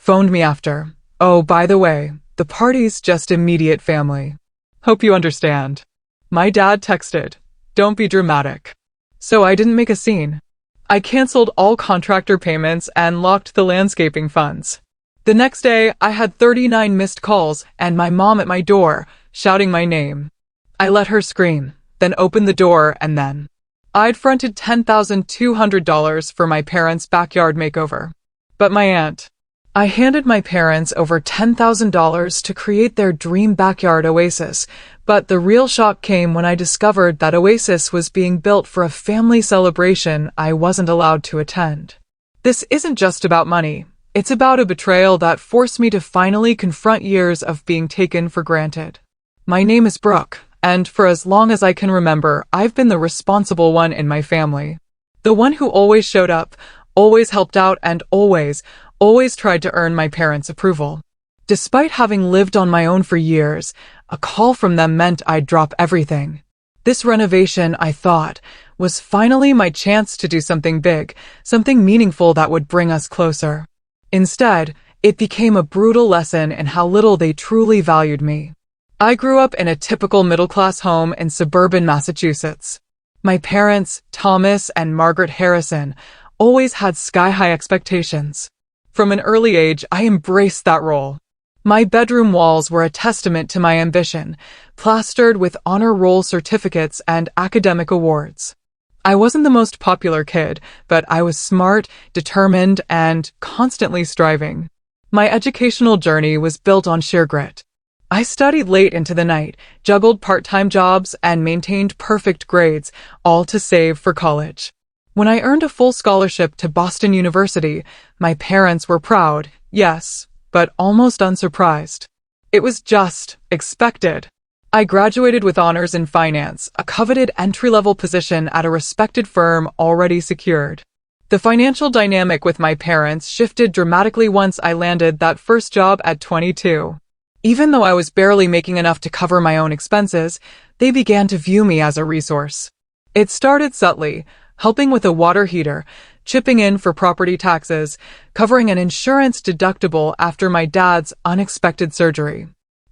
Phoned me after. Oh, by the way, the party's just immediate family. Hope you understand. My dad texted, "Don't be dramatic." So I didn't make a scene. I canceled all contractor payments and locked the landscaping funds. The next day, I had 39 missed calls and my mom at my door, shouting my name. I let her scream, then opened the door, and then I'd fronted $10,200 for my parents' backyard makeover. But I handed my parents over $10,000 to create their dream backyard oasis, but the real shock came when I discovered that oasis was being built for a family celebration I wasn't allowed to attend. This isn't just about money. It's about a betrayal that forced me to finally confront years of being taken for granted. My name is Brooke, and for as long as I can remember, I've been the responsible one in my family. The one who always showed up, always helped out, and always tried to earn my parents' approval. Despite having lived on my own for years, a call from them meant I'd drop everything. This renovation, I thought, was finally my chance to do something big, something meaningful that would bring us closer. Instead, it became a brutal lesson in how little they truly valued me. I grew up in a typical middle-class home in suburban Massachusetts. My parents, Thomas and Margaret Harrison, always had sky-high expectations. From an early age, I embraced that role. My bedroom walls were a testament to my ambition, plastered with honor roll certificates and academic awards. I wasn't the most popular kid, but I was smart, determined, and constantly striving. My educational journey was built on sheer grit. I studied late into the night, juggled part-time jobs, and maintained perfect grades, all to save for college. When I earned a full scholarship to Boston University, my parents were proud, yes, but almost unsurprised. It was just expected. I graduated with honors in finance, a coveted entry-level position at a respected firm already secured. The financial dynamic with my parents shifted dramatically once I landed that first job at 22. Even though I was barely making enough to cover my own expenses, they began to view me as a resource. It started subtly, helping with a water heater, chipping in for property taxes, covering an insurance deductible after my dad's unexpected surgery.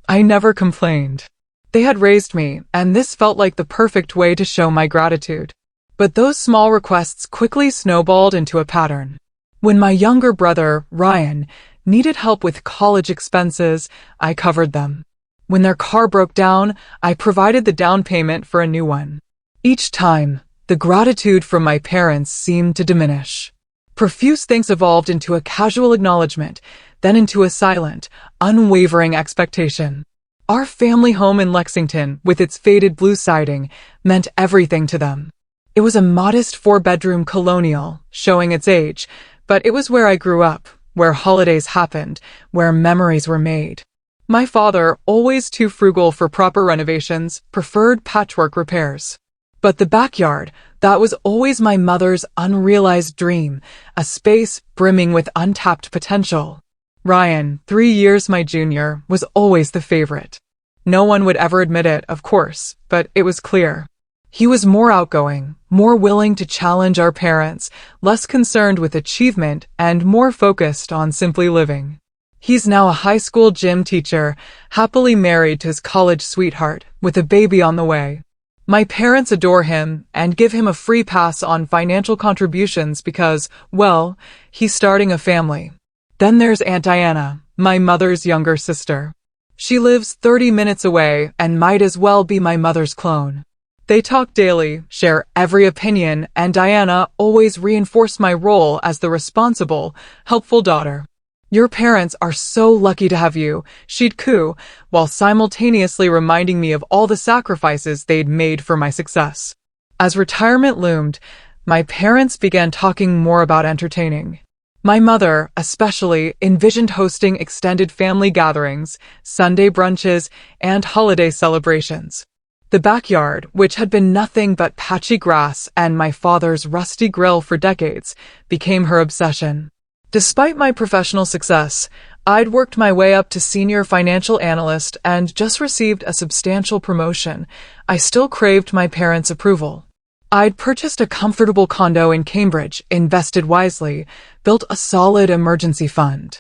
I never complained. They had raised me, and this felt like the perfect way to show my gratitude. But those small requests quickly snowballed into a pattern. When my younger brother, Ryan, needed help with college expenses, I covered them. When their car broke down, I provided the down payment for a new one. Each time, the gratitude from my parents seemed to diminish. Profuse thanks evolved into a casual acknowledgement, then into a silent, unwavering expectation. Our family home in Lexington, with its faded blue siding, meant everything to them. It was a modest 4-bedroom colonial, showing its age, but it was where I grew up, where holidays happened, where memories were made. My father, always too frugal for proper renovations, preferred patchwork repairs. But the backyard, that was always my mother's unrealized dream, a space brimming with untapped potential. Ryan, 3 years my junior, was always the favorite. No one would ever admit it, of course, but it was clear. He was more outgoing, more willing to challenge our parents, less concerned with achievement, and more focused on simply living. He's now a high school gym teacher, happily married to his college sweetheart, with a baby on the way. My parents adore him and give him a free pass on financial contributions because, well, he's starting a family. Then there's Aunt Diana, my mother's younger sister. She lives 30 minutes away and might as well be my mother's clone. They talk daily, share every opinion, and Diana always reinforced my role as the responsible, helpful daughter. "Your parents are so lucky to have you," she'd coo, while simultaneously reminding me of all the sacrifices they'd made for my success. As retirement loomed, my parents began talking more about entertaining. My mother, especially, envisioned hosting extended family gatherings, Sunday brunches, and holiday celebrations. The backyard, which had been nothing but patchy grass and my father's rusty grill for decades, became her obsession. Despite my professional success, I'd worked my way up to senior financial analyst and just received a substantial promotion. I still craved my parents' approval. I'd purchased a comfortable condo in Cambridge, invested wisely, built a solid emergency fund.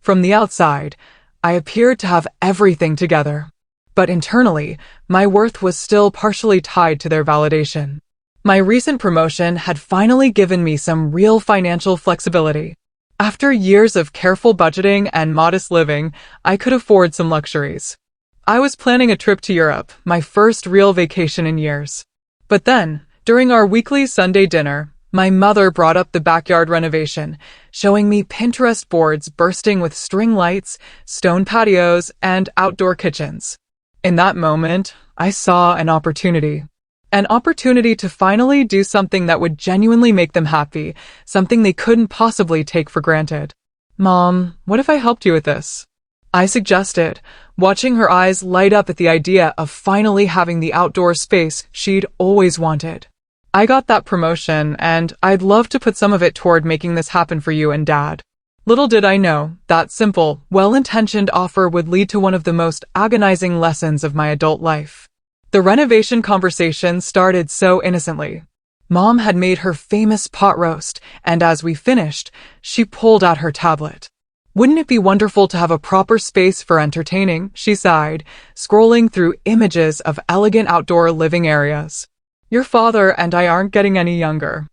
From the outside, I appeared to have everything together. But internally, my worth was still partially tied to their validation. My recent promotion had finally given me some real financial flexibility. After years of careful budgeting and modest living, I could afford some luxuries. I was planning a trip to Europe, my first real vacation in years. But then, during our weekly Sunday dinner, my mother brought up the backyard renovation, showing me Pinterest boards bursting with string lights, stone patios, and outdoor kitchens. In that moment, I saw an opportunity. An opportunity to finally do something that would genuinely make them happy, something they couldn't possibly take for granted. "Mom, what if I helped you with this?" I suggested, watching her eyes light up at the idea of finally having the outdoor space she'd always wanted. "I got that promotion, and I'd love to put some of it toward making this happen for you and Dad." Little did I know, that simple, well-intentioned offer would lead to one of the most agonizing lessons of my adult life. The renovation conversation started so innocently. Mom had made her famous pot roast, and as we finished, she pulled out her tablet. "Wouldn't it be wonderful to have a proper space for entertaining?" she sighed, scrolling through images of elegant outdoor living areas. "Your father and I aren't getting any younger.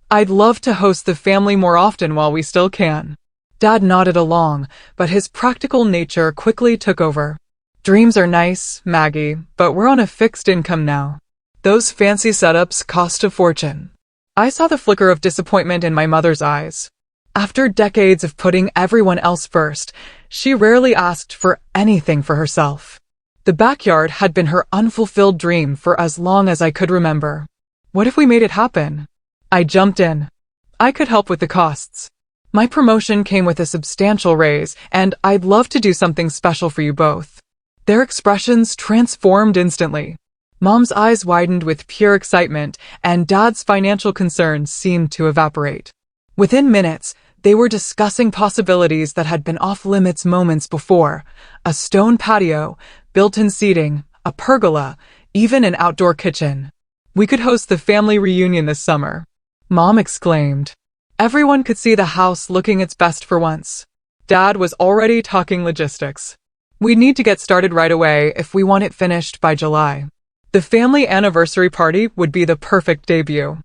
I'd love to host the family more often while we still can." Dad nodded along, but his practical nature quickly took over. "Dreams are nice, Maggie, but we're on a fixed income now. Those fancy setups cost a fortune." I saw the flicker of disappointment in my mother's eyes. After decades of putting everyone else first, she rarely asked for anything for herself. The backyard had been her unfulfilled dream for as long as I could remember. "What if we made it happen?" I jumped in. "I could help with the costs. My promotion came with a substantial raise, and I'd love to do something special for you both." Their expressions transformed instantly. Mom's eyes widened with pure excitement, and Dad's financial concerns seemed to evaporate. Within minutes, they were discussing possibilities that had been off-limits moments before: a stone patio, built-in seating, a pergola, even an outdoor kitchen. "We could host the family reunion this summer," Mom exclaimed. Everyone could see the house looking its best for once. Dad was already talking logistics. "We'd need to get started right away if we want it finished by July. The family anniversary party would be the perfect debut."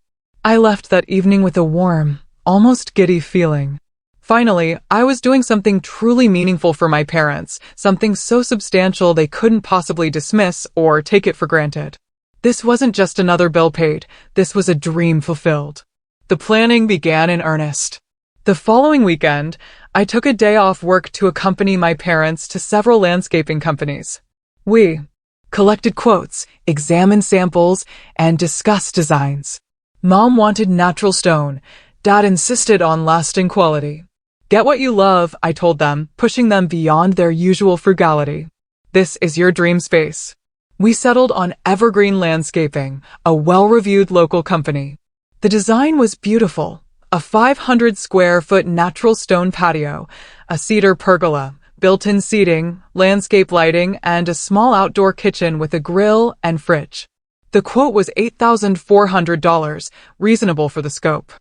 I left that evening with a warm, almost giddy feeling. Finally, I was doing something truly meaningful for my parents, something so substantial they couldn't possibly dismiss or take it for granted. This wasn't just another bill paid, this was a dream fulfilled. The planning began in earnest. The following weekend, I took a day off work to accompany my parents to several landscaping companies. We collected quotes, examined samples, and discussed designs. Mom wanted natural stone. Dad insisted on lasting quality. "Get what you love," I told them, pushing them beyond their usual frugality. "This is your dream space." We settled on Evergreen Landscaping, a well-reviewed local company. The design was beautiful: a 500-square-foot natural stone patio, a cedar pergola, built-in seating, landscape lighting, and a small outdoor kitchen with a grill and fridge. The quote was $8,400, reasonable for the scope.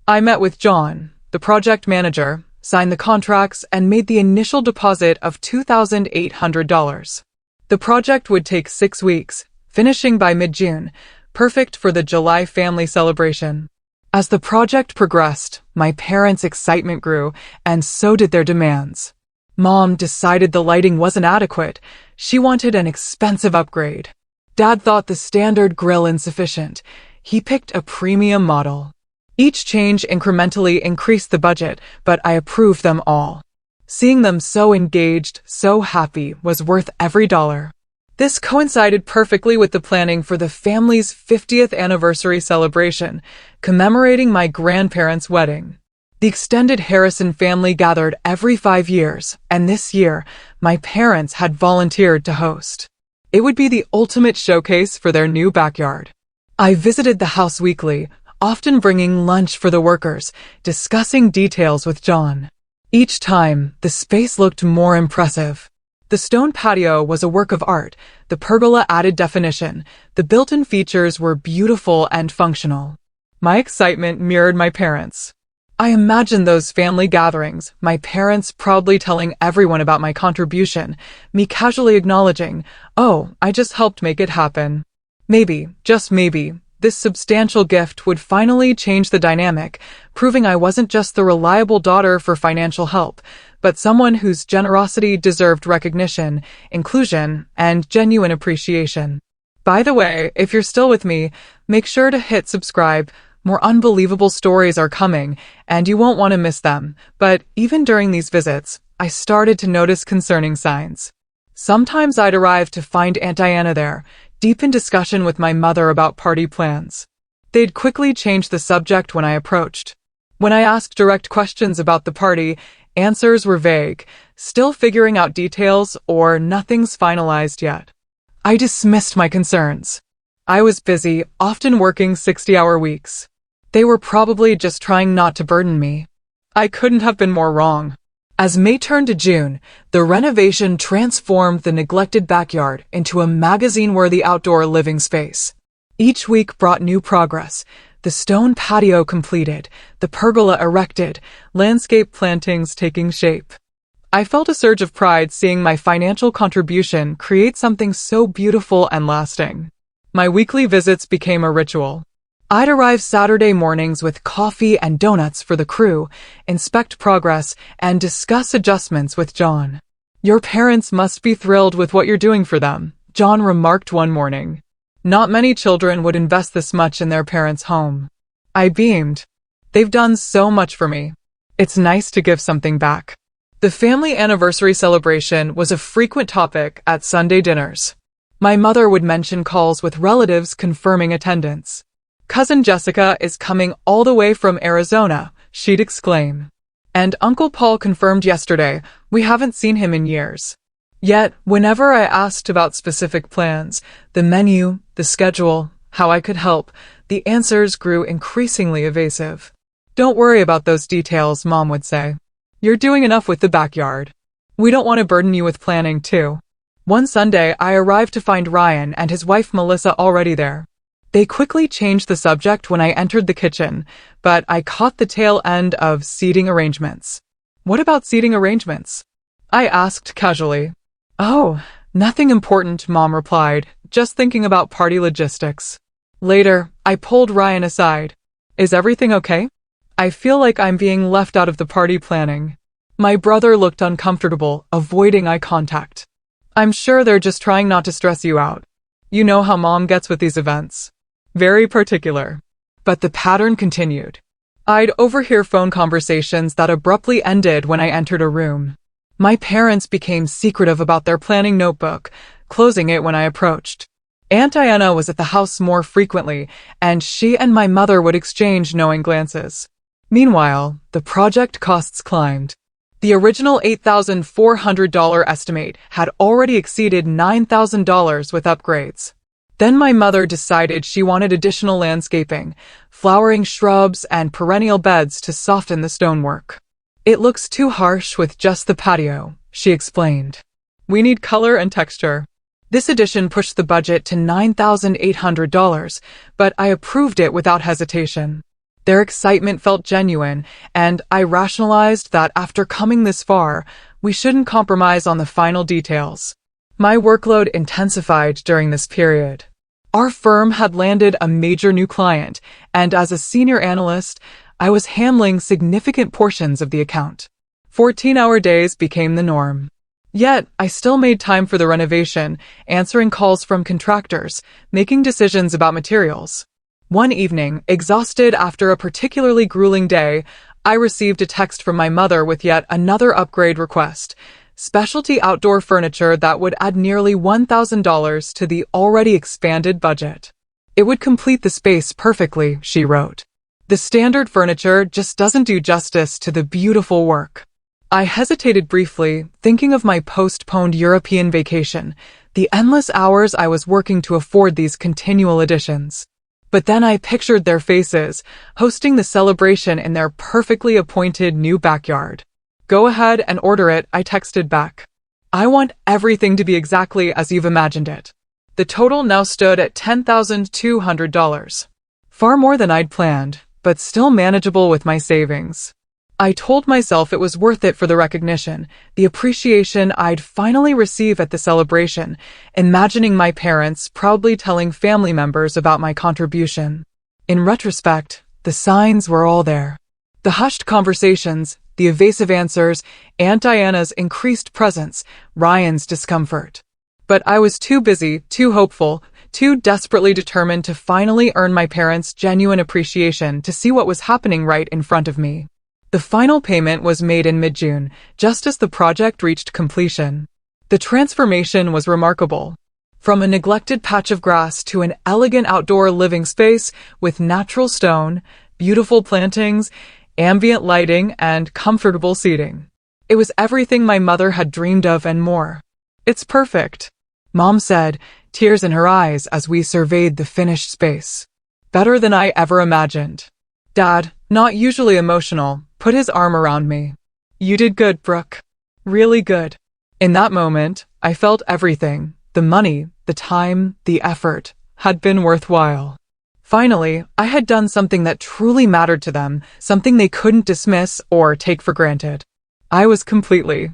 I met with John, the project manager, signed the contracts, and made the initial deposit of $2,800. The project would take 6 weeks, finishing by mid-June, perfect for the July family celebration. As the project progressed, my parents' excitement grew, and so did their demands. Mom decided the lighting wasn't adequate. She wanted an expensive upgrade. Dad thought the standard grill insufficient. He picked a premium model. Each change incrementally increased the budget, but I approved them all. Seeing them so engaged, so happy, was worth every dollar. This coincided perfectly with the planning for the family's 50th anniversary celebration, commemorating my grandparents' wedding. The extended Harrison family gathered every 5 years, and this year, my parents had volunteered to host. It would be the ultimate showcase for their new backyard. I visited the house weekly, often bringing lunch for the workers, discussing details with John. Each time, the space looked more impressive. The stone patio was a work of art, the pergola added definition, the built-in features were beautiful and functional. My excitement mirrored my parents'. I imagine those family gatherings, my parents proudly telling everyone about my contribution, me casually acknowledging, "Oh, I just helped make it happen." Maybe, just maybe, this substantial gift would finally change the dynamic, proving I wasn't just the reliable daughter for financial help, but someone whose generosity deserved recognition, inclusion, and genuine appreciation. By the way, if you're still with me, make sure to hit subscribe. More unbelievable stories are coming, and you won't want to miss them. But even during these visits, I started to notice concerning signs. Sometimes I'd arrive to find Aunt Diana there, deep in discussion with my mother about party plans. They'd quickly change the subject when I approached. When I asked direct questions about the party, answers were vague, still figuring out details, or nothing's finalized yet. I dismissed my concerns. I was busy, often working 60-hour weeks. They were probably just trying not to burden me. I couldn't have been more wrong. As May turned to June, the renovation transformed the neglected backyard into a magazine-worthy outdoor living space. Each week brought new progress. The stone patio completed, the pergola erected, landscape plantings taking shape. I felt a surge of pride seeing my financial contribution create something so beautiful and lasting. My weekly visits became a ritual. I'd arrive Saturday mornings with coffee and donuts for the crew, inspect progress, and discuss adjustments with John. "Your parents must be thrilled with what you're doing for them," John remarked one morning. Not many children would invest this much in their parents' home. I beamed. They've done so much for me. It's nice to give something back. The family anniversary celebration was a frequent topic at Sunday dinners. My mother would mention calls with relatives confirming attendance. "Cousin Jessica is coming all the way from Arizona," she'd exclaim. "And Uncle Paul confirmed yesterday. We haven't seen him in years." Yet, whenever I asked about specific plans, the menu, the schedule, how I could help, the answers grew increasingly evasive. "Don't worry about those details," Mom would say. "You're doing enough with the backyard. We don't want to burden you with planning, too." One Sunday, I arrived to find Ryan and his wife Melissa already there. They quickly changed the subject when I entered the kitchen, but I caught the tail end of seating arrangements. "What about seating arrangements?" I asked casually. "Oh, nothing important," Mom replied, "just thinking about party logistics." Later, I pulled Ryan aside. "Is everything okay? I feel like I'm being left out of the party planning." My brother looked uncomfortable, avoiding eye contact. "I'm sure they're just trying not to stress you out. You know how Mom gets with these events. Very particular." But the pattern continued. I'd overhear phone conversations that abruptly ended when I entered a room. My parents became secretive about their planning notebook, closing it when I approached. Aunt Diana was at the house more frequently, and she and my mother would exchange knowing glances. Meanwhile, the project costs climbed. The original $8,400 estimate had already exceeded $9,000 with upgrades. Then my mother decided she wanted additional landscaping, flowering shrubs and perennial beds to soften the stonework. "It looks too harsh with just the patio," she explained. "We need color and texture." This addition pushed the budget to $9,800, but I approved it without hesitation. Their excitement felt genuine, and I rationalized that after coming this far, we shouldn't compromise on the final details. My workload intensified during this period. Our firm had landed a major new client, and as a senior analyst, I was handling significant portions of the account. 14-hour days became the norm. Yet, I still made time for the renovation, answering calls from contractors, making decisions about materials. One evening, exhausted after a particularly grueling day, I received a text from my mother with yet another upgrade request. Specialty outdoor furniture that would add nearly $1,000 to the already expanded budget. It would complete the space perfectly, she wrote. The standard furniture just doesn't do justice to the beautiful work. I hesitated briefly, thinking of my postponed European vacation, the endless hours I was working to afford these continual additions. But then I pictured their faces, hosting the celebration in their perfectly appointed new backyard. "Go ahead and order it," I texted back. "I want everything to be exactly as you've imagined it." The total now stood at $10,200. Far more than I'd planned, but still manageable with my savings. I told myself it was worth it for the recognition, the appreciation I'd finally receive at the celebration, imagining my parents proudly telling family members about my contribution. In retrospect, the signs were all there. The hushed conversations, the evasive answers, Aunt Diana's increased presence, Ryan's discomfort. But I was too busy, too hopeful, too desperately determined to finally earn my parents' genuine appreciation to see what was happening right in front of me. The final payment was made in mid-June, just as the project reached completion. The transformation was remarkable. From a neglected patch of grass to an elegant outdoor living space with natural stone, beautiful plantings, ambient lighting, and comfortable seating. It was everything my mother had dreamed of and more. "It's perfect," Mom said, tears in her eyes as we surveyed the finished space. "Better than I ever imagined." Dad, not usually emotional, put his arm around me. "You did good, Brooke. Really good." In that moment, I felt everything, the money, the time, the effort, had been worthwhile. Finally, I had done something that truly mattered to them, something they couldn't dismiss or take for granted. I was completely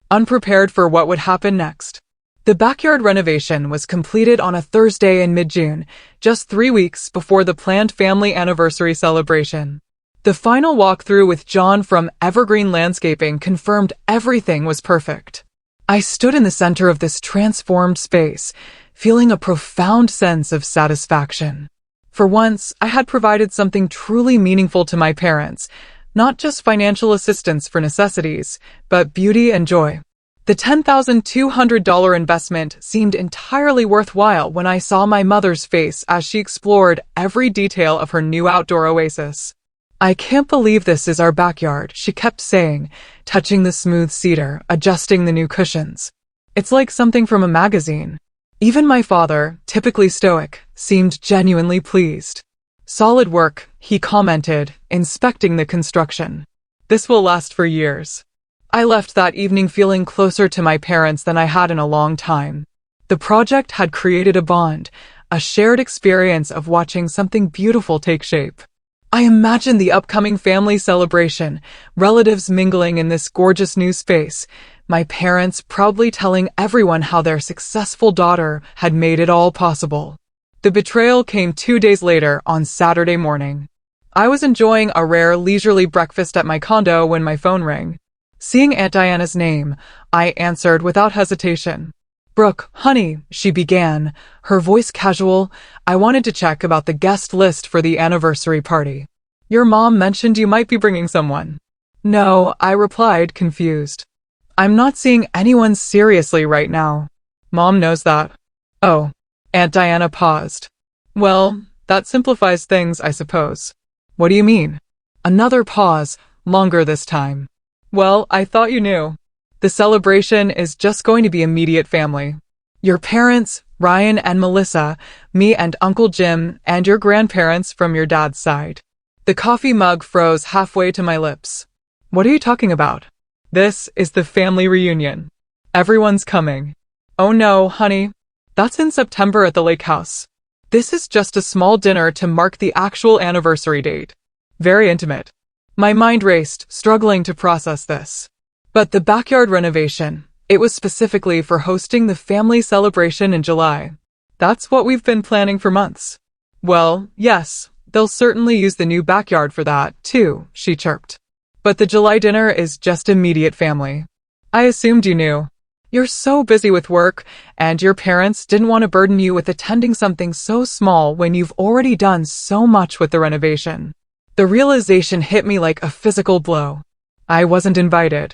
unprepared for what would happen next. The backyard renovation was completed on a Thursday in mid-June, just 3 weeks before the planned family anniversary celebration. The final walkthrough with John from Evergreen Landscaping confirmed everything was perfect. I stood in the center of this transformed space, feeling a profound sense of satisfaction. For once, I had provided something truly meaningful to my parents, not just financial assistance for necessities, but beauty and joy. The $10,200 investment seemed entirely worthwhile when I saw my mother's face as she explored every detail of her new outdoor oasis. "I can't believe this is our backyard," she kept saying, touching the smooth cedar, adjusting the new cushions. "It's like something from a magazine." Even my father, typically stoic, seemed genuinely pleased. "Solid work," he commented, inspecting the construction. "This will last for years." I left that evening feeling closer to my parents than I had in a long time. The project had created a bond, a shared experience of watching something beautiful take shape. I imagined the upcoming family celebration, relatives mingling in this gorgeous new space, my parents proudly telling everyone how their successful daughter had made it all possible. The betrayal came 2 days later on Saturday morning. I was enjoying a rare leisurely breakfast at my condo when my phone rang. Seeing Aunt Diana's name, I answered without hesitation. "Brooke, honey," she began, her voice casual, "I wanted to check about the guest list for the anniversary party. Your mom mentioned you might be bringing someone." "No," I replied, confused. "I'm not seeing anyone seriously right now." "Mom knows that." "Oh." Aunt Diana paused. "Well, that simplifies things, I suppose." "What do you mean?" Another pause, longer this time. "Well, I thought you knew. The celebration is just going to be immediate family. Your parents, Ryan and Melissa, me and Uncle Jim, and your grandparents from your dad's side." The coffee mug froze halfway to my lips. "What are you talking about?" "This is the family reunion. Everyone's coming." "Oh no, honey. That's in September at the lake house. This is just a small dinner to mark the actual anniversary date. Very intimate." My mind raced, struggling to process this. But the backyard renovation, it was specifically for hosting the family celebration in July. "That's what we've been planning for months." "Well, yes, they'll certainly use the new backyard for that, too," she chirped. "But the July dinner is just immediate family. I assumed you knew. You're so busy with work, and your parents didn't want to burden you with attending something so small when you've already done so much with the renovation." The realization hit me like a physical blow. I wasn't invited.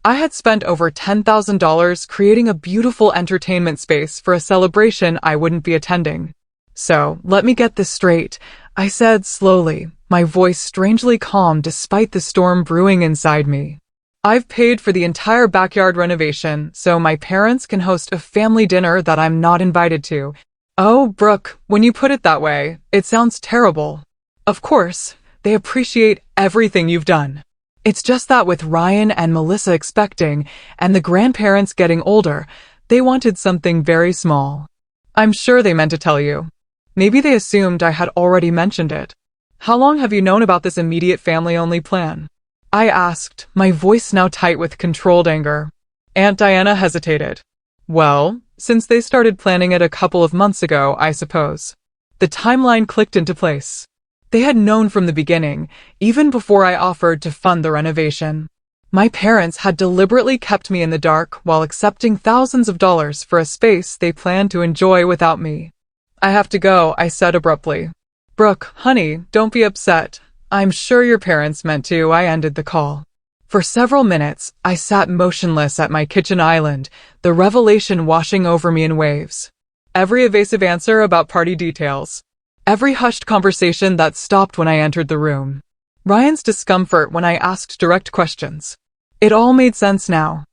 I had spent over $10,000 creating a beautiful entertainment space for a celebration I wouldn't be attending. "So, let me get this straight," I said slowly, my voice strangely calm despite the storm brewing inside me. "I've paid for the entire backyard renovation, so my parents can host a family dinner that I'm not invited to." "Oh, Brooke, when you put it that way, it sounds terrible." "Of course. They appreciate everything you've done. It's just that with Ryan and Melissa expecting, and the grandparents getting older, they wanted something very small. I'm sure they meant to tell you. Maybe they assumed I had already mentioned it." How long have you known about this immediate family-only plan? I asked, my voice now tight with controlled anger. Aunt Diana hesitated. Well, since they started planning it a couple of months ago, I suppose. The timeline clicked into place. They had known from the beginning, even before I offered to fund the renovation. My parents had deliberately kept me in the dark while accepting thousands of dollars for a space they planned to enjoy without me. I have to go, I said abruptly. Brooke, honey, don't be upset. I'm sure your parents meant to. I ended the call. For several minutes, I sat motionless at my kitchen island, the revelation washing over me in waves. Every evasive answer about party details. Every hushed conversation that stopped when I entered the room. Ryan's discomfort when I asked direct questions. It all made sense now.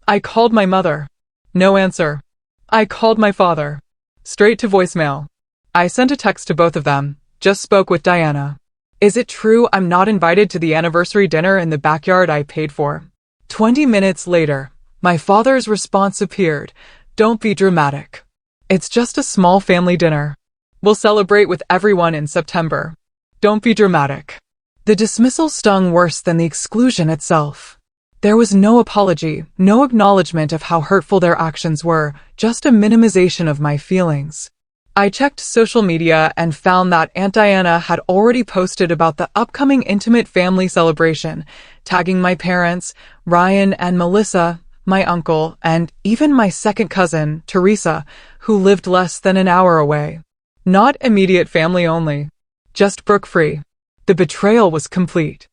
I called my mother. No answer. I called my father. Straight to voicemail. I sent a text to both of them. Just spoke with Diana. Is it true I'm not invited to the anniversary dinner in the backyard I paid for? 20 minutes later, my father's response appeared. Don't be dramatic. It's just a small family dinner. We'll celebrate with everyone in September. Don't be dramatic. The dismissal stung worse than the exclusion itself. There was no apology, no acknowledgement of how hurtful their actions were, just a minimization of my feelings. I checked social media and found that Aunt Diana had already posted about the upcoming intimate family celebration, tagging my parents, Ryan and Melissa, my uncle, and even my second cousin, Teresa, who lived less than an hour away. Not immediate family only. Just Brooke-free. The betrayal was complete.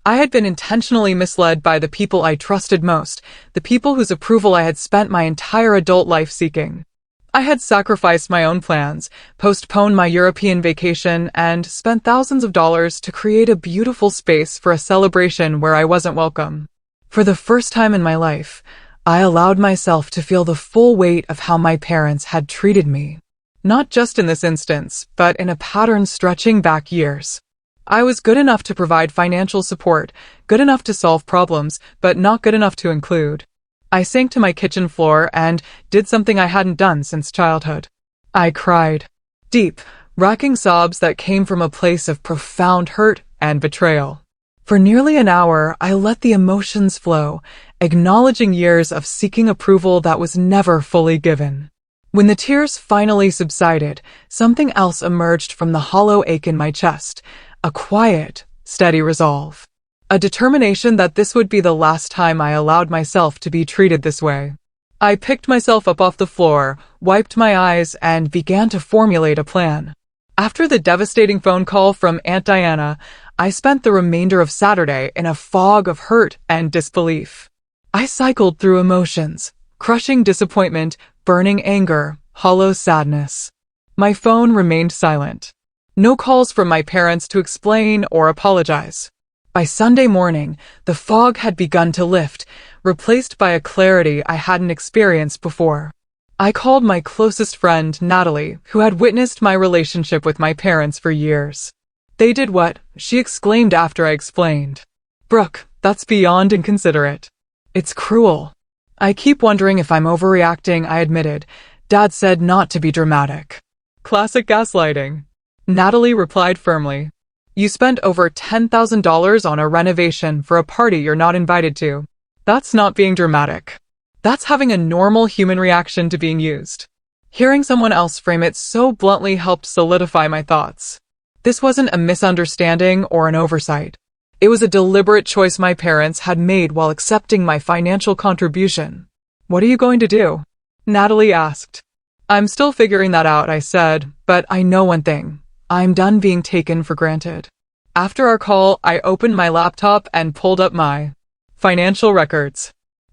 I had been intentionally misled by the people I trusted most, the people whose approval I had spent my entire adult life seeking. I had sacrificed my own plans, postponed my European vacation, and spent thousands of dollars to create a beautiful space for a celebration where I wasn't welcome. For the first time in my life, I allowed myself to feel the full weight of how my parents had treated me. Not just in this instance, but in a pattern stretching back years. I was good enough to provide financial support, good enough to solve problems, but not good enough to include. I sank to my kitchen floor and did something I hadn't done since childhood. I cried. Deep, racking sobs that came from a place of profound hurt and betrayal. For nearly an hour, I let the emotions flow, acknowledging years of seeking approval that was never fully given. When the tears finally subsided, something else emerged from the hollow ache in my chest, a quiet, steady resolve. A determination that this would be the last time I allowed myself to be treated this way. I picked myself up off the floor, wiped my eyes, and began to formulate a plan. After the devastating phone call from Aunt Diana, I spent the remainder of Saturday in a fog of hurt and disbelief. I cycled through emotions, crushing disappointment, burning anger, hollow sadness. My phone remained silent. No calls from my parents to explain or apologize. By Sunday morning, the fog had begun to lift, replaced by a clarity I hadn't experienced before. I called my closest friend, Natalie, who had witnessed my relationship with my parents for years. They did what? She exclaimed after I explained. Brooke, that's beyond inconsiderate. It's cruel. I keep wondering if I'm overreacting, I admitted. Dad said not to be dramatic. Classic gaslighting. Natalie replied firmly. You spent over $10,000 on a renovation for a party you're not invited to. That's not being dramatic. That's having a normal human reaction to being used. Hearing someone else frame it so bluntly helped solidify my thoughts. This wasn't a misunderstanding or an oversight. It was a deliberate choice my parents had made while accepting my financial contribution. What are you going to do? Natalie asked. I'm still figuring that out, I said, but I know one thing. I'm done being taken for granted. After our call, I opened my laptop and pulled up my financial records.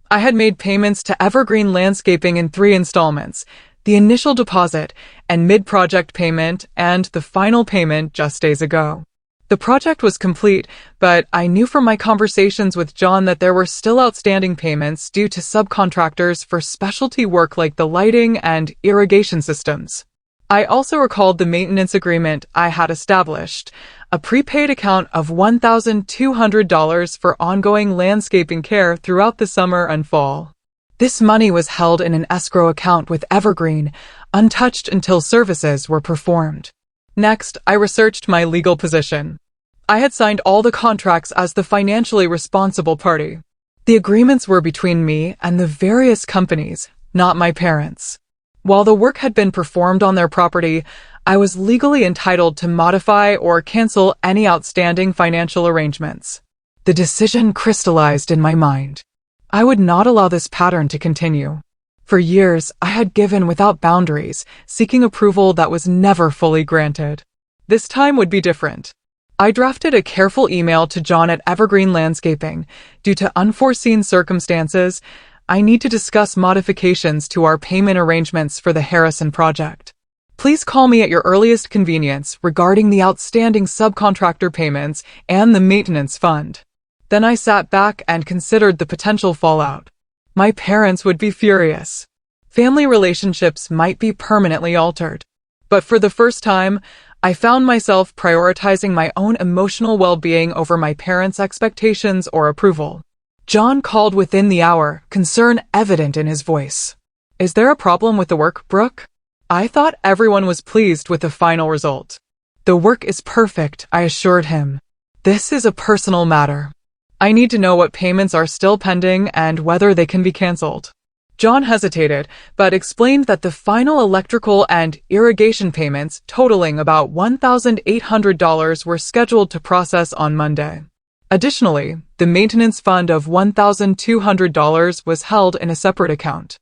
I had made payments to Evergreen Landscaping in 3 installments, the initial deposit and mid-project payment, and the final payment just days ago. The project was complete, but I knew from my conversations with John that there were still outstanding payments due to subcontractors for specialty work like the lighting and irrigation systems. I also recalled the maintenance agreement I had established, a prepaid account of $1,200 for ongoing landscaping care throughout the summer and fall. This money was held in an escrow account with Evergreen, untouched until services were performed. Next, I researched my legal position. I had signed all the contracts as the financially responsible party. The agreements were between me and the various companies, not my parents. While the work had been performed on their property, I was legally entitled to modify or cancel any outstanding financial arrangements. The decision crystallized in my mind. I would not allow this pattern to continue. For years, I had given without boundaries, seeking approval that was never fully granted. This time would be different. I drafted a careful email to John at Evergreen Landscaping. Due to unforeseen circumstances, I need to discuss modifications to our payment arrangements for the Harrison project. Please call me at your earliest convenience regarding the outstanding subcontractor payments and the maintenance fund. Then I sat back and considered the potential fallout. My parents would be furious. Family relationships might be permanently altered. But for the first time, I found myself prioritizing my own emotional well-being over my parents' expectations or approval. John called within the hour, concern evident in his voice. Is there a problem with the work, Brooke? I thought everyone was pleased with the final result. The work is perfect, I assured him. This is a personal matter. I need to know what payments are still pending and whether they can be canceled. John hesitated, but explained that the final electrical and irrigation payments totaling about $1,800 were scheduled to process on Monday. Additionally, the maintenance fund of $1,200 was held in a separate account.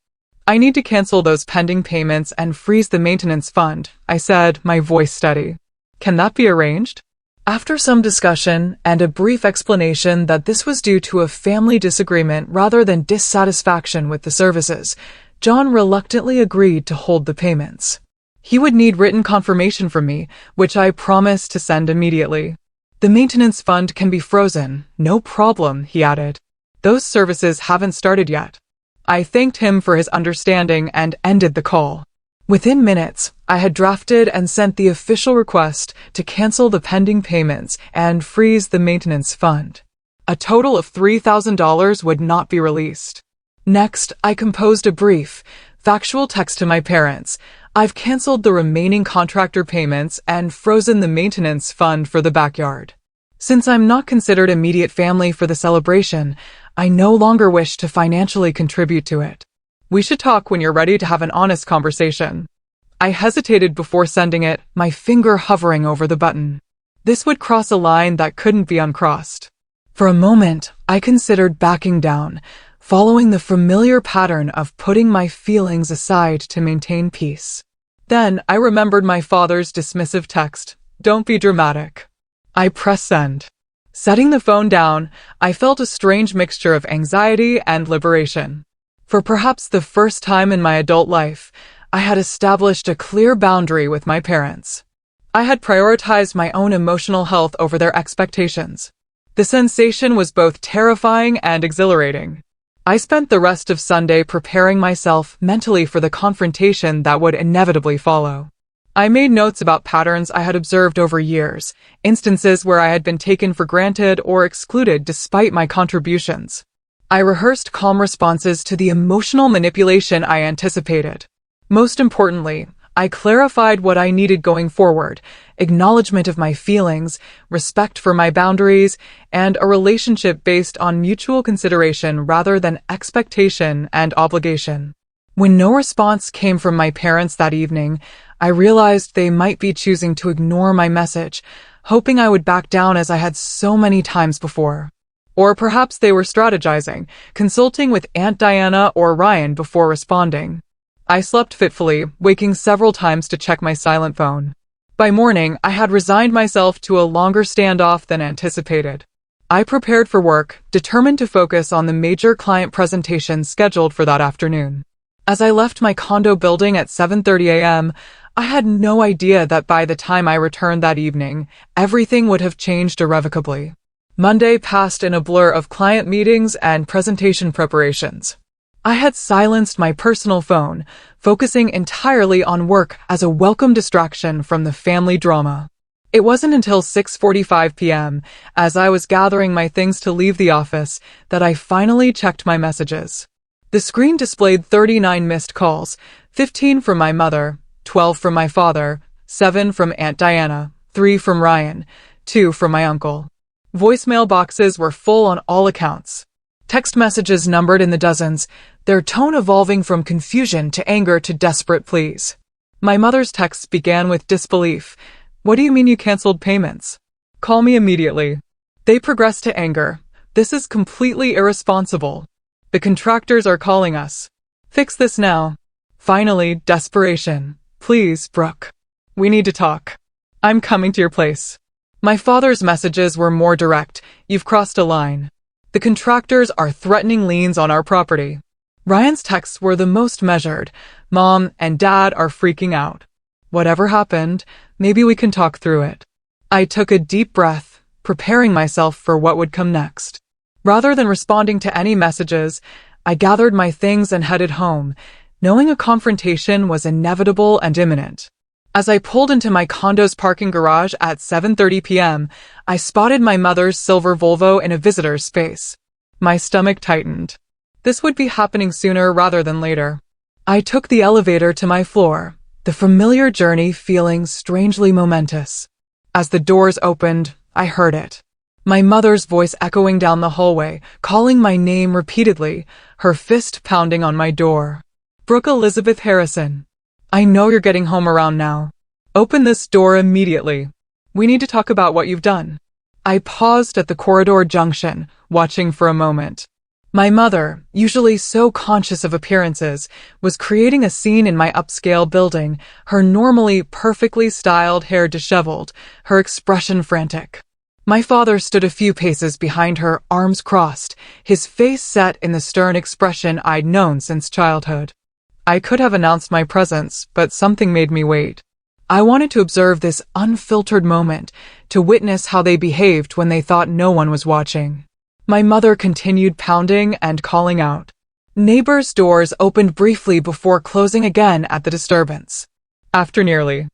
I need to cancel those pending payments and freeze the maintenance fund, I said, my voice steady. Can that be arranged? After some discussion and a brief explanation that this was due to a family disagreement rather than dissatisfaction with the services, John reluctantly agreed to hold the payments. He would need written confirmation from me, which I promised to send immediately. The maintenance fund can be frozen, no problem, he added. Those services haven't started yet. I thanked him for his understanding and ended the call. Within minutes, I had drafted and sent the official request to cancel the pending payments and freeze the maintenance fund. A total of $3,000 would not be released. Next, I composed a brief, factual text to my parents. I've canceled the remaining contractor payments and frozen the maintenance fund for the backyard. Since I'm not considered immediate family for the celebration, I no longer wish to financially contribute to it. We should talk when you're ready to have an honest conversation. I hesitated before sending it, my finger hovering over the button. This would cross a line that couldn't be uncrossed. For a moment, I considered backing down, following the familiar pattern of putting my feelings aside to maintain peace. Then I remembered my father's dismissive text, "Don't be dramatic." I pressed send. Setting the phone down, I felt a strange mixture of anxiety and liberation. For perhaps the first time in my adult life, I had established a clear boundary with my parents. I had prioritized my own emotional health over their expectations. The sensation was both terrifying and exhilarating. I spent the rest of Sunday preparing myself mentally for the confrontation that would inevitably follow. I made notes about patterns I had observed over years, instances where I had been taken for granted or excluded despite my contributions. I rehearsed calm responses to the emotional manipulation I anticipated. Most importantly, I clarified what I needed going forward: acknowledgement of my feelings, respect for my boundaries, and a relationship based on mutual consideration rather than expectation and obligation. When no response came from my parents that evening, I realized they might be choosing to ignore my message, hoping I would back down as I had so many times before. Or perhaps they were strategizing, consulting with Aunt Diana or Ryan before responding. I slept fitfully, waking several times to check my silent phone. By morning, I had resigned myself to a longer standoff than anticipated. I prepared for work, determined to focus on the major client presentations scheduled for that afternoon. As I left my condo building at 7:30 a.m., I had no idea that by the time I returned that evening, everything would have changed irrevocably. Monday passed in a blur of client meetings and presentation preparations. I had silenced my personal phone, focusing entirely on work as a welcome distraction from the family drama. It wasn't until 6:45 p.m., as I was gathering my things to leave the office, that I finally checked my messages. The screen displayed 39 missed calls, 15 from my mother, 12 from my father, 7 from Aunt Diana, 3 from Ryan, 2 from my uncle. Voicemail boxes were full on all accounts. Text messages numbered in the dozens, their tone evolving from confusion to anger to desperate pleas. My mother's texts began with disbelief. What do you mean you canceled payments? Call me immediately. They progressed to anger. This is completely irresponsible. The contractors are calling us. Fix this now. Finally, desperation. Please, Brooke. We need to talk. I'm coming to your place. My father's messages were more direct. You've crossed a line. The contractors are threatening liens on our property. Ryan's texts were the most measured. Mom and Dad are freaking out. Whatever happened, maybe we can talk through it. I took a deep breath, preparing myself for what would come next. Rather than responding to any messages, I gathered my things and headed home, knowing a confrontation was inevitable and imminent. As I pulled into my condo's parking garage at 7:30 p.m., I spotted my mother's silver Volvo in a visitor's space. My stomach tightened. This would be happening sooner rather than later. I took the elevator to my floor, the familiar journey feeling strangely momentous. As the doors opened, I heard it. My mother's voice echoing down the hallway, calling my name repeatedly, her fist pounding on my door. Brooke Elizabeth Harrison. I know you're getting home around now. Open this door immediately. We need to talk about what you've done. I paused at the corridor junction, watching for a moment. My mother, usually so conscious of appearances, was creating a scene in my upscale building, her normally perfectly styled hair disheveled, her expression frantic. My father stood a few paces behind her, arms crossed, his face set in the stern expression I'd known since childhood. I could have announced my presence, but something made me wait. I wanted to observe this unfiltered moment, to witness how they behaved when they thought no one was watching. My mother continued pounding and calling out. Neighbors' doors opened briefly before closing again at the disturbance. After nearly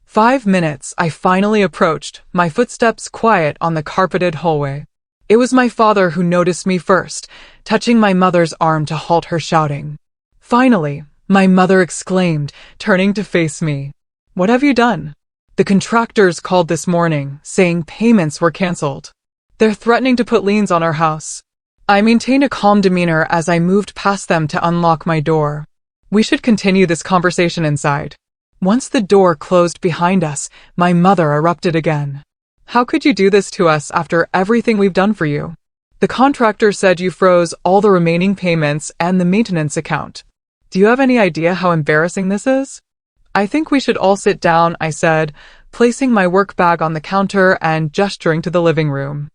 5 minutes, I finally approached, my footsteps quiet on the carpeted hallway. It was my father who noticed me first, touching my mother's arm to halt her shouting. Finally, my mother exclaimed, turning to face me. What have you done? The contractors called this morning, saying payments were canceled. They're threatening to put liens on our house. I maintained a calm demeanor as I moved past them to unlock my door. We should continue this conversation inside. Once the door closed behind us, my mother erupted again. How could you do this to us after everything we've done for you? The contractor said you froze all the remaining payments and the maintenance account. Do you have any idea how embarrassing this is? I think we should all sit down, I said, placing my work bag on the counter and gesturing to the living room.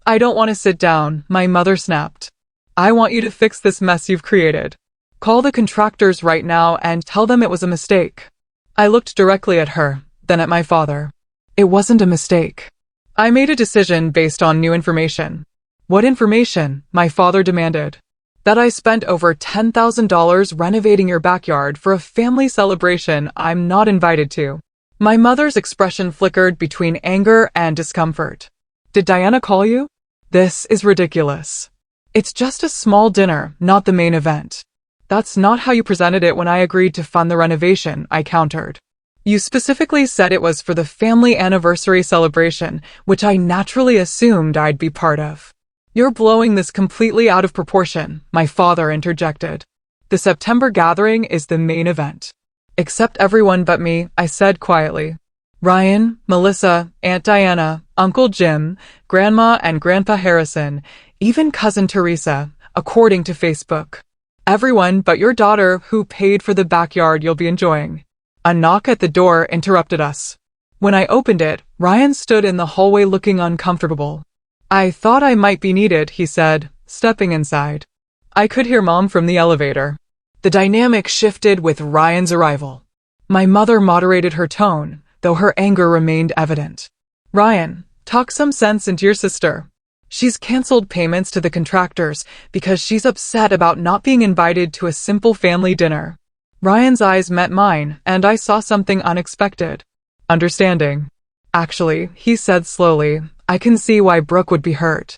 I don't want to sit down, my mother snapped. I want you to fix this mess you've created. Call the contractors right now and tell them it was a mistake. I looked directly at her, then at my father. It wasn't a mistake. I made a decision based on new information. What information? My father demanded. That I spent over $10,000 renovating your backyard for a family celebration I'm not invited to. My mother's expression flickered between anger and discomfort. Did Diana call you? This is ridiculous. It's just a small dinner, not the main event. That's not how you presented it when I agreed to fund the renovation, I countered. You specifically said it was for the family anniversary celebration, which I naturally assumed I'd be part of. You're blowing this completely out of proportion, my father interjected. The September gathering is the main event. Accept everyone but me, I said quietly. Ryan, Melissa, Aunt Diana, Uncle Jim, Grandma and Grandpa Harrison, even Cousin Teresa, according to Facebook. Everyone but your daughter who paid for the backyard you'll be enjoying. A knock at the door interrupted us. When I opened it, Ryan stood in the hallway looking uncomfortable. I thought I might be needed, he said, stepping inside. I could hear Mom from the elevator. The dynamic shifted with Ryan's arrival. My mother moderated her tone, though her anger remained evident. Ryan, talk some sense into your sister. She's canceled payments to the contractors because she's upset about not being invited to a simple family dinner. Ryan's eyes met mine, and I saw something unexpected. Understanding. Actually, he said slowly, I can see why Brooke would be hurt.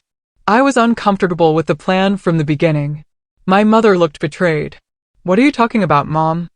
I was uncomfortable with the plan from the beginning. My mother looked betrayed. What are you talking about, Mom?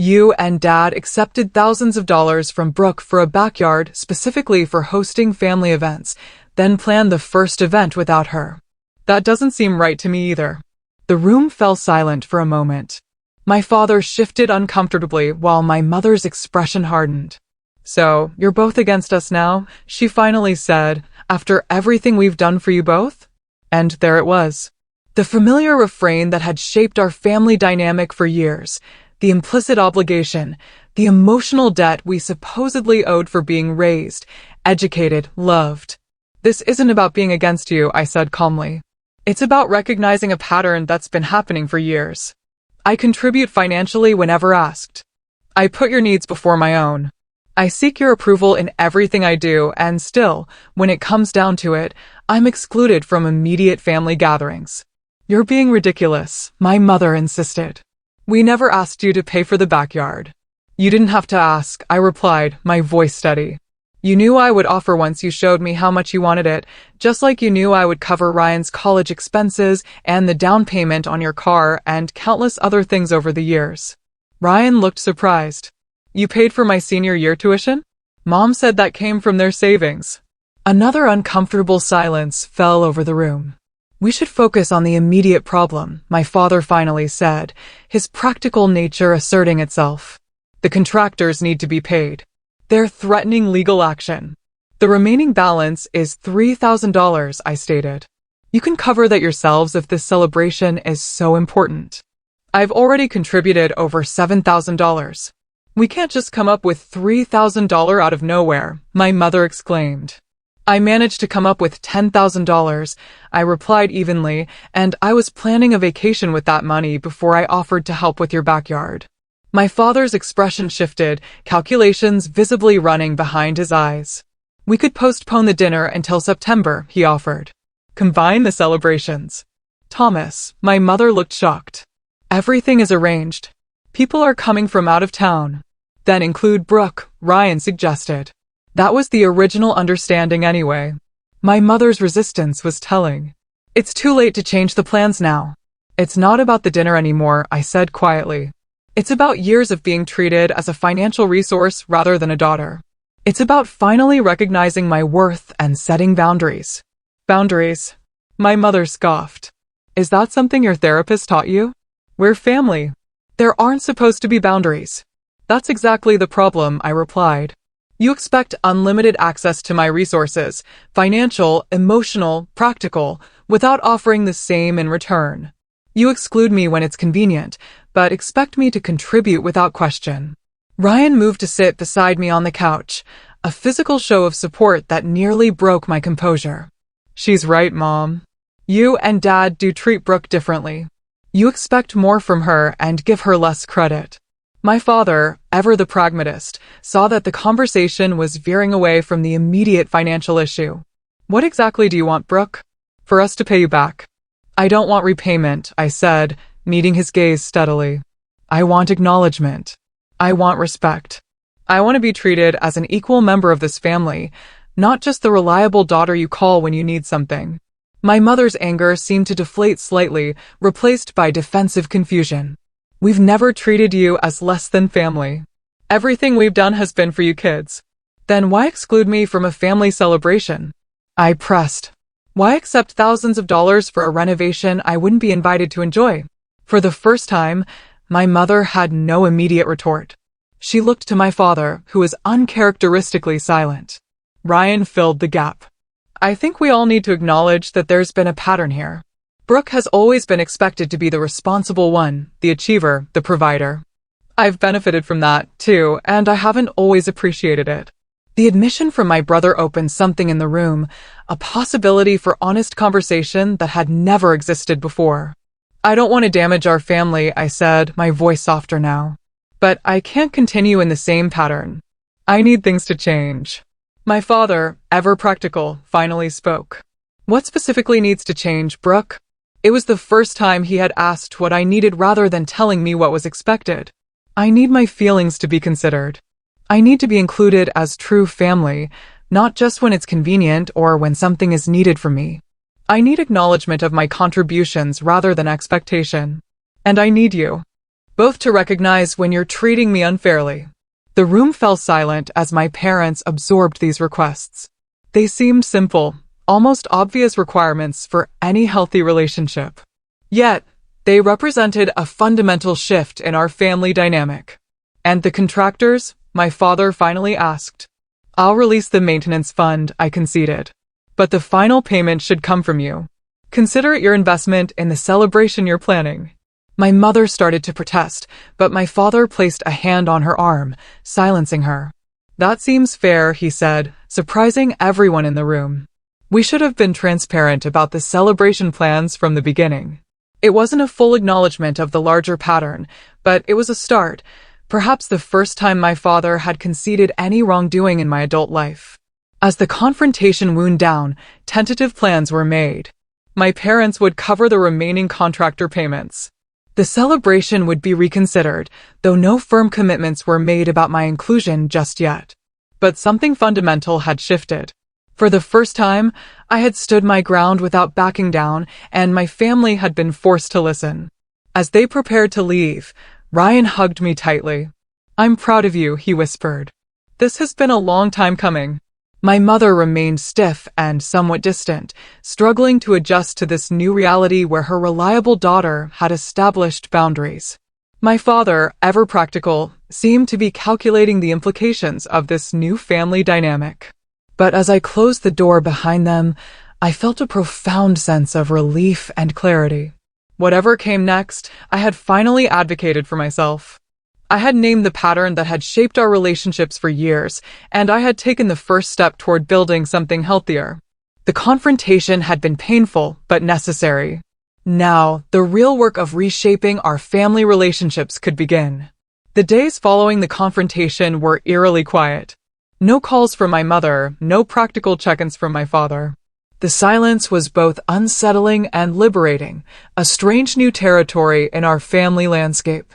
You and Dad accepted thousands of dollars from Brooke for a backyard specifically for hosting family events, then planned the first event without her. That doesn't seem right to me either. The room fell silent for a moment. My father shifted uncomfortably while my mother's expression hardened. So, you're both against us now, she finally said, after everything we've done for you both? And there it was. The familiar refrain that had shaped our family dynamic for years. The implicit obligation, the emotional debt we supposedly owed for being raised, educated, loved. This isn't about being against you, I said calmly. It's about recognizing a pattern that's been happening for years. I contribute financially whenever asked. I put your needs before my own. I seek your approval in everything I do, and still, when it comes down to it, I'm excluded from immediate family gatherings. You're being ridiculous, my mother insisted. We never asked you to pay for the backyard. You didn't have to ask, I replied, my voice steady. You knew I would offer once you showed me how much you wanted it, just like you knew I would cover Ryan's college expenses and the down payment on your car and countless other things over the years. Ryan looked surprised. You paid for my senior year tuition? Mom said that came from their savings. Another uncomfortable silence fell over the room. We should focus on the immediate problem, my father finally said, his practical nature asserting itself. The contractors need to be paid. They're threatening legal action. The remaining balance is $3,000, I stated. You can cover that yourselves if this celebration is so important. I've already contributed over $7,000. We can't just come up with $3,000 out of nowhere, my mother exclaimed. I managed to come up with $10,000, I replied evenly, and I was planning a vacation with that money before I offered to help with your backyard. My father's expression shifted, calculations visibly running behind his eyes. We could postpone the dinner until September, he offered. Combine the celebrations. Thomas, my mother looked shocked. Everything is arranged. People are coming from out of town. Then include Brooke, Ryan suggested. That was the original understanding anyway. My mother's resistance was telling. It's too late to change the plans now. It's not about the dinner anymore, I said quietly. It's about years of being treated as a financial resource rather than a daughter. It's about finally recognizing my worth and setting boundaries. Boundaries? My mother scoffed. Is that something your therapist taught you? We're family. There aren't supposed to be boundaries. That's exactly the problem, I replied. You expect unlimited access to my resources, financial, emotional, practical, without offering the same in return. You exclude me when it's convenient, but expect me to contribute without question. Ryan moved to sit beside me on the couch, a physical show of support that nearly broke my composure. She's right, Mom. You and Dad do treat Brooke differently. You expect more from her and give her less credit. My father, ever the pragmatist, saw that the conversation was veering away from the immediate financial issue. What exactly do you want, Brooke? For us to pay you back. I don't want repayment, I said, meeting his gaze steadily. I want acknowledgement. I want respect. I want to be treated as an equal member of this family, not just the reliable daughter you call when you need something. My mother's anger seemed to deflate slightly, replaced by defensive confusion. We've never treated you as less than family. Everything we've done has been for you kids. Then why exclude me from a family celebration? I pressed. Why accept thousands of dollars for a renovation I wouldn't be invited to enjoy? For the first time, my mother had no immediate retort. She looked to my father, who was uncharacteristically silent. Ryan filled the gap. I think we all need to acknowledge that there's been a pattern here. Brooke has always been expected to be the responsible one, the achiever, the provider. I've benefited from that, too, and I haven't always appreciated it. The admission from my brother opened something in the room, a possibility for honest conversation that had never existed before. I don't want to damage our family, I said, my voice softer now. But I can't continue in the same pattern. I need things to change. My father, ever practical, finally spoke. What specifically needs to change, Brooke? It was the first time he had asked what I needed rather than telling me what was expected. I need my feelings to be considered. I need to be included as true family, not just when it's convenient or when something is needed from me. I need acknowledgement of my contributions rather than expectation. And I need you. both to recognize when you're treating me unfairly. The room fell silent as my parents absorbed these requests. They seemed simple, almost obvious requirements for any healthy relationship. Yet, they represented a fundamental shift in our family dynamic. "And the contractors?" my father finally asked. "I'll release the maintenance fund," I conceded. "But the final payment should come from you. Consider it your investment in the celebration you're planning." My mother started to protest, but my father placed a hand on her arm, silencing her. "That seems fair," he said, surprising everyone in the room. "We should have been transparent about the celebration plans from the beginning." It wasn't a full acknowledgement of the larger pattern, but it was a start, perhaps the first time my father had conceded any wrongdoing in my adult life. As the confrontation wound down, tentative plans were made. My parents would cover the remaining contractor payments. The celebration would be reconsidered, though no firm commitments were made about my inclusion just yet. But something fundamental had shifted. For the first time, I had stood my ground without backing down, and my family had been forced to listen. As they prepared to leave, Ryan hugged me tightly. "I'm proud of you," he whispered. "This has been a long time coming." My mother remained stiff and somewhat distant, struggling to adjust to this new reality where her reliable daughter had established boundaries. My father, ever practical, seemed to be calculating the implications of this new family dynamic. But as I closed the door behind them, I felt a profound sense of relief and clarity. Whatever came next, I had finally advocated for myself. I had named the pattern that had shaped our relationships for years, and I had taken the first step toward building something healthier. The confrontation had been painful, but necessary. Now, the real work of reshaping our family relationships could begin. The days following the confrontation were eerily quiet. No calls from my mother, no practical check-ins from my father. The silence was both unsettling and liberating, a strange new territory in our family landscape.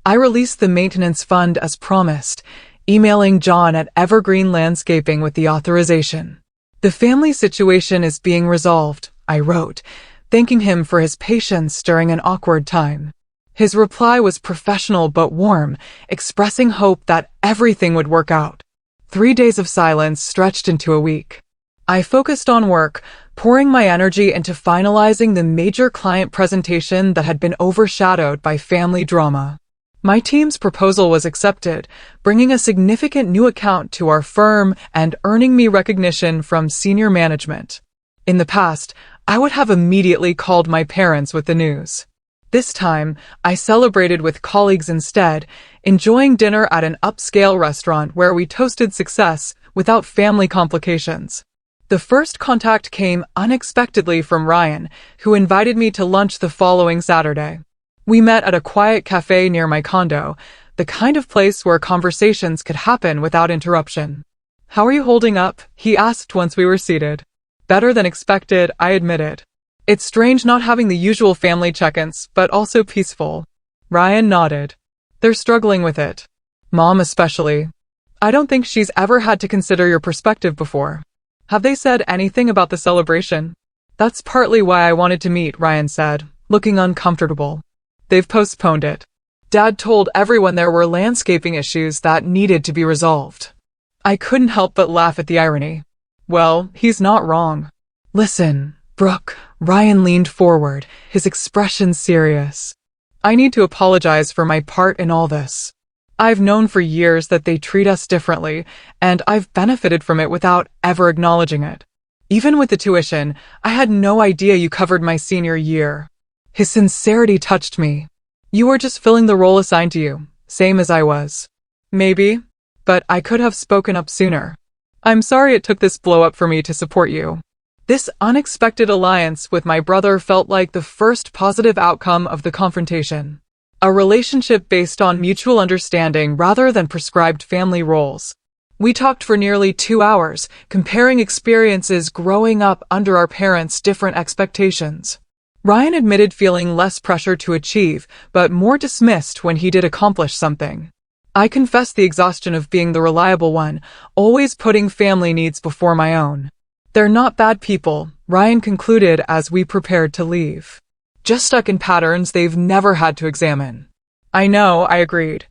I released the maintenance fund as promised, emailing John at Evergreen Landscaping with the authorization. "The family situation is being resolved," I wrote, thanking him for his patience during an awkward time. His reply was professional but warm, expressing hope that everything would work out. 3 days of silence stretched into a week. I focused on work, pouring my energy into finalizing the major client presentation that had been overshadowed by family drama. My team's proposal was accepted, bringing a significant new account to our firm and earning me recognition from senior management. In the past, I would have immediately called my parents with the news. This time, I celebrated with colleagues instead, enjoying dinner at an upscale restaurant where we toasted success without family complications. The first contact came unexpectedly from Ryan, who invited me to lunch the following Saturday. We met at a quiet cafe near my condo, the kind of place where conversations could happen without interruption. "How are you holding up?" he asked once we were seated. "Better than expected," I admitted. "It's strange not having the usual family check-ins, but also peaceful." Ryan nodded. "They're struggling with it. Mom especially. I don't think she's ever had to consider your perspective before." "Have they said anything about the celebration?" "That's partly why I wanted to meet," Ryan said, looking uncomfortable. "They've postponed it. Dad told everyone there were landscaping issues that needed to be resolved." I couldn't help but laugh at the irony. Well, he's not wrong. "Listen, Brooke," Ryan leaned forward, his expression serious. "I need to apologize for my part in all this. I've known for years that they treat us differently, and I've benefited from it without ever acknowledging it. Even with the tuition, I had no idea you covered my senior year." His sincerity touched me. "You were just filling the role assigned to you, same as I was." "Maybe, but I could have spoken up sooner. I'm sorry it took this blow-up for me to support you." This unexpected alliance with my brother felt like the first positive outcome of the confrontation. A relationship based on mutual understanding rather than prescribed family roles. We talked for nearly 2 hours, comparing experiences growing up under our parents' different expectations. Ryan admitted feeling less pressure to achieve, but more dismissed when he did accomplish something. I confessed the exhaustion of being the reliable one, always putting family needs before my own. "They're not bad people," Ryan concluded as we prepared to leave. "Just stuck in patterns they've never had to examine." I know, I agreed.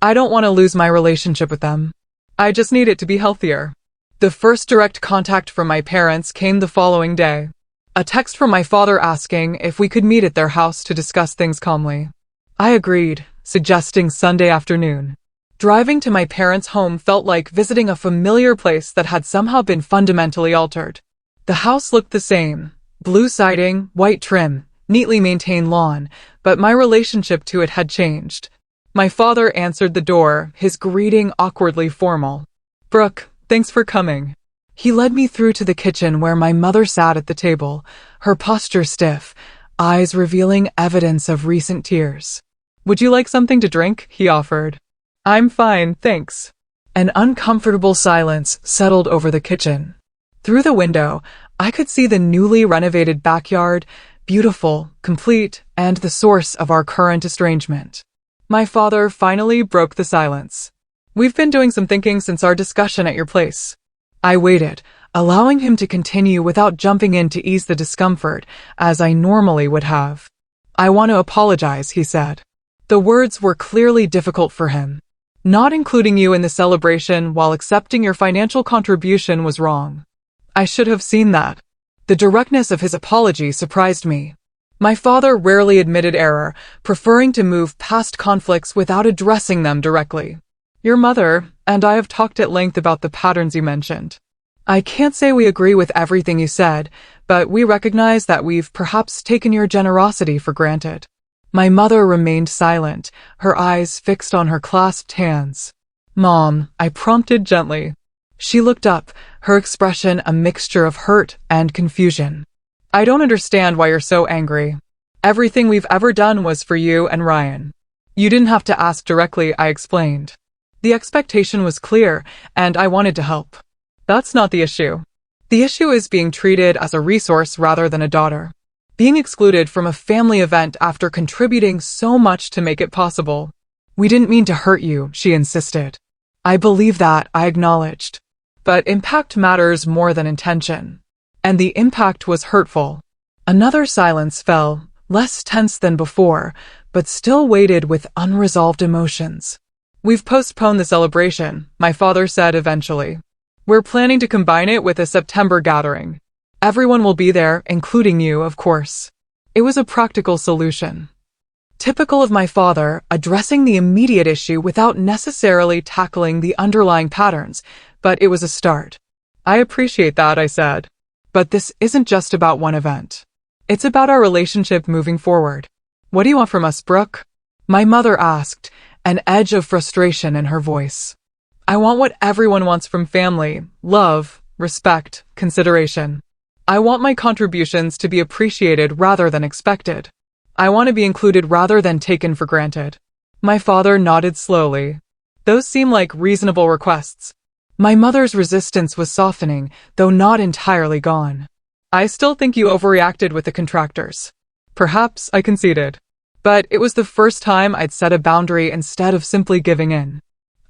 I don't want to lose my relationship with them. I just need it to be healthier. The first direct contact from my parents came the following day. A text from my father asking if we could meet at their house to discuss things calmly. I agreed, suggesting Sunday afternoon. Driving to my parents' home felt like visiting a familiar place that had somehow been fundamentally altered. The house looked the same, blue siding, white trim, neatly maintained lawn, but my relationship to it had changed. My father answered the door, his greeting awkwardly formal. "Brooke, thanks for coming." He led me through to the kitchen where my mother sat at the table, her posture stiff, eyes revealing evidence of recent tears. "Would you like something to drink?" he offered. "I'm fine, thanks." An uncomfortable silence settled over the kitchen. Through the window, I could see the newly renovated backyard, beautiful, complete, and the source of our current estrangement. My father finally broke the silence. "We've been doing some thinking since our discussion at your place." I waited, allowing him to continue without jumping in to ease the discomfort, as I normally would have. "I want to apologize," he said. The words were clearly difficult for him. Not including you in the celebration while accepting your financial contribution was wrong. I should have seen that. The directness of his apology surprised me. My father rarely admitted error, preferring to move past conflicts without addressing them directly. "Your mother and I have talked at length about the patterns you mentioned. I can't say we agree with everything you said, but we recognize that we've perhaps taken your generosity for granted." My mother remained silent, her eyes fixed on her clasped hands. "Mom," I prompted gently. She looked up, her expression a mixture of hurt and confusion. "I don't understand why you're so angry. Everything we've ever done was for you and Ryan. You didn't have to ask directly," I explained. "The expectation was clear, and I wanted to help. That's not the issue. The issue is being treated as a resource rather than a daughter. Being excluded from a family event after contributing so much to make it possible." "We didn't mean to hurt you," she insisted. "I believe that," I acknowledged. "But impact matters more than intention." And the impact was hurtful. Another silence fell, less tense than before, but still weighted with unresolved emotions. "We've postponed the celebration," my father said eventually. "We're planning to combine it with a September gathering. Everyone will be there, including you, of course." It was a practical solution. Typical of my father, addressing the immediate issue without necessarily tackling the underlying patterns, but it was a start. "I appreciate that," I said. "But this isn't just about one event. It's about our relationship moving forward." "What do you want from us, Brooke?" my mother asked, an edge of frustration in her voice. "I want what everyone wants from family: love, respect, consideration. I want my contributions to be appreciated rather than expected. I want to be included rather than taken for granted." My father nodded slowly. "Those seem like reasonable requests." My mother's resistance was softening, though not entirely gone. "I still think you overreacted with the contractors." "Perhaps," I conceded. But it was the first time I'd set a boundary instead of simply giving in.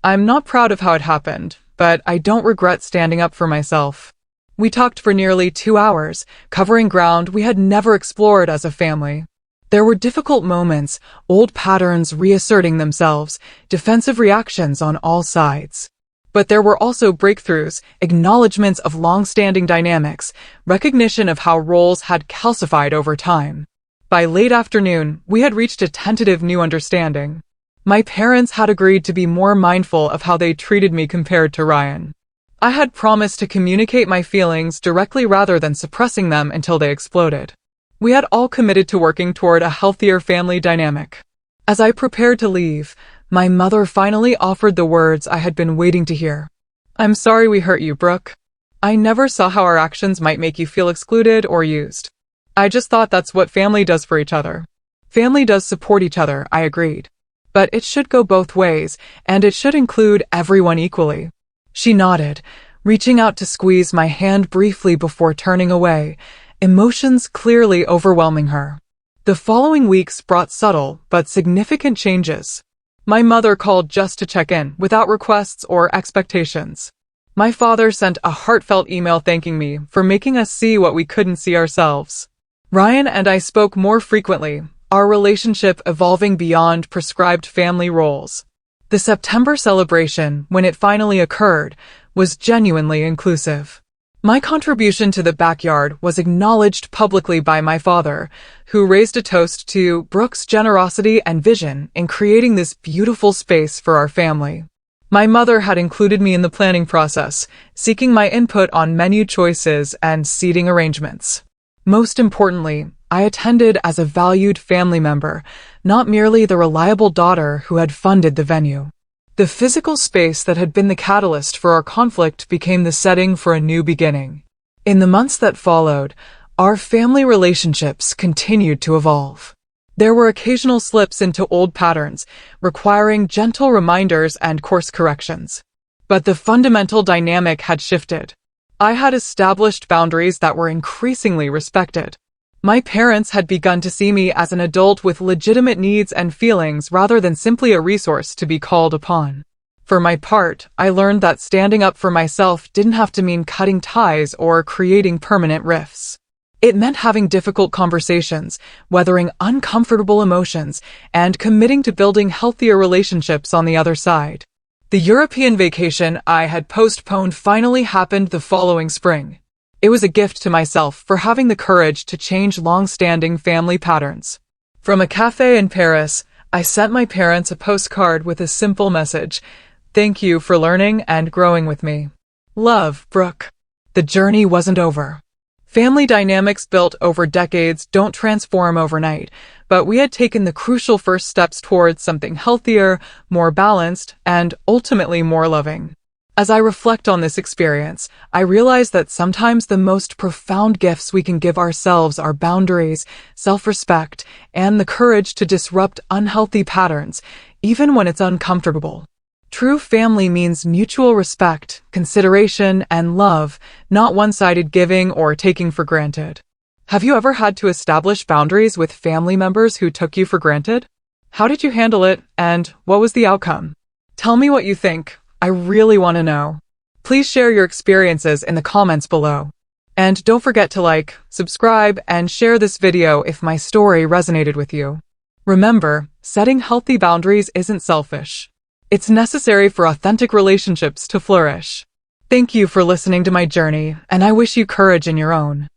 I'm not proud of how it happened, but I don't regret standing up for myself. We talked for nearly 2 hours, covering ground we had never explored as a family. There were difficult moments, old patterns reasserting themselves, defensive reactions on all sides. But there were also breakthroughs, acknowledgments of long-standing dynamics, recognition of how roles had calcified over time. By late afternoon, we had reached a tentative new understanding. My parents had agreed to be more mindful of how they treated me compared to Ryan. I had promised to communicate my feelings directly rather than suppressing them until they exploded. We had all committed to working toward a healthier family dynamic. As I prepared to leave, my mother finally offered the words I had been waiting to hear. "I'm sorry we hurt you, Brooke. I never saw how our actions might make you feel excluded or used. I just thought that's what family does for each other." "Family does support each other," I agreed. "But it should go both ways, and it should include everyone equally." She nodded, reaching out to squeeze my hand briefly before turning away, emotions clearly overwhelming her. The following weeks brought subtle but significant changes. My mother called just to check in, without requests or expectations. My father sent a heartfelt email thanking me for making us see what we couldn't see ourselves. Ryan and I spoke more frequently, our relationship evolving beyond prescribed family roles. The September celebration, when it finally occurred, was genuinely inclusive. My contribution to the backyard was acknowledged publicly by my father, who raised a toast to Brooke's generosity and vision in creating this beautiful space for our family. My mother had included me in the planning process, seeking my input on menu choices and seating arrangements. Most importantly, I attended as a valued family member, not merely the reliable daughter who had funded the venue. The physical space that had been the catalyst for our conflict became the setting for a new beginning. In the months that followed, our family relationships continued to evolve. There were occasional slips into old patterns, requiring gentle reminders and course corrections. But the fundamental dynamic had shifted. I had established boundaries that were increasingly respected. My parents had begun to see me as an adult with legitimate needs and feelings rather than simply a resource to be called upon. For my part, I learned that standing up for myself didn't have to mean cutting ties or creating permanent rifts. It meant having difficult conversations, weathering uncomfortable emotions, and committing to building healthier relationships on the other side. The European vacation I had postponed finally happened the following spring. It was a gift to myself for having the courage to change long-standing family patterns. From a cafe in Paris, I sent my parents a postcard with a simple message: "Thank you for learning and growing with me. Love, Brooke." The journey wasn't over. Family dynamics built over decades don't transform overnight, but we had taken the crucial first steps towards something healthier, more balanced, and ultimately more loving. As I reflect on this experience, I realize that sometimes the most profound gifts we can give ourselves are boundaries, self-respect, and the courage to disrupt unhealthy patterns, even when it's uncomfortable. True family means mutual respect, consideration, and love, not one-sided giving or taking for granted. Have you ever had to establish boundaries with family members who took you for granted? How did you handle it, and what was the outcome? Tell me what you think. I really want to know. Please share your experiences in the comments below. And don't forget to like, subscribe, and share this video if my story resonated with you. Remember, setting healthy boundaries isn't selfish. It's necessary for authentic relationships to flourish. Thank you for listening to my journey, and I wish you courage in your own.